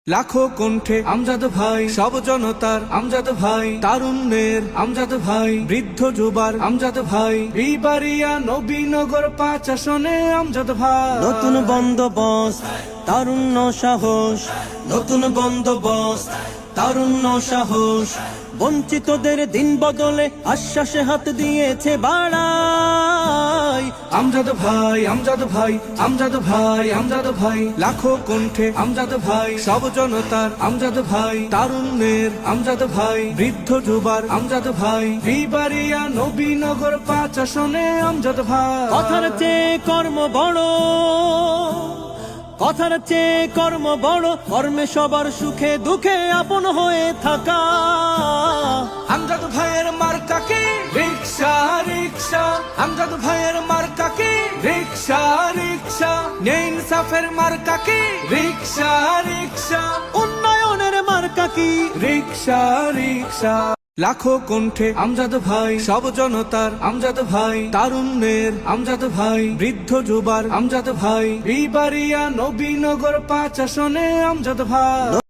লাখো কণ্ঠে আমজাদ ভাই, সব জনতার আমজাদ ভাই, তারুণ্যের আমজাদ ভাই, বৃদ্ধ যুবার আমজাদ ভাই, বিবারিয়া নবীনগর ৫ আসনে আমজাদ ভাই। নতুন বন্দোবস্ত তারুণ্য সাহস, নতুন বন্দোবস্ত তারুণ্য সাহস, বঞ্চিতদের দিন বদলে আশ্বাসে হাত দিয়েছে বাড়াই। আমজাদ ভাই, আমজাদ ভাই, আমজাদ ভাই, আমজাদ ভাই, লাখো কণ্ঠে আমজাদ ভাই, সব জনতার আমজাদ ভাই, তারুণ্যের আমজাদ ভাই, বৃদ্ধ যুবার আমজাদ ভাই, বিবারিয়া নবীনগর ৫ আসনে আমজাদ ভাই। কথার চেয়ে কর্ম বড়, কথার চেয়ে কর্ম বড়, কর্মে সবার সুখে দুঃখে আপন হয়ে থাকা। আমজাদ ভাইয়ের মার্কা কি? রিকশা রিকশা। আমজাদ ভাইয়ের মার্কা কি? রিকশা রিকশা। ইনসাফের মার্কা কি? রিকশা রিকশা। উন্নয়নের মার্কা কি? রিকশা রিকশা। লাখো কণ্ঠে আমজাদ ভাই, সব জনতার আমজাদ ভাই, তারুণ্যের আমজাদ ভাই, বৃদ্ধ যুবার আমজাদ ভাই, বিবারিয়া নবীনগর ৫ আসনে আমজাদ ভাই।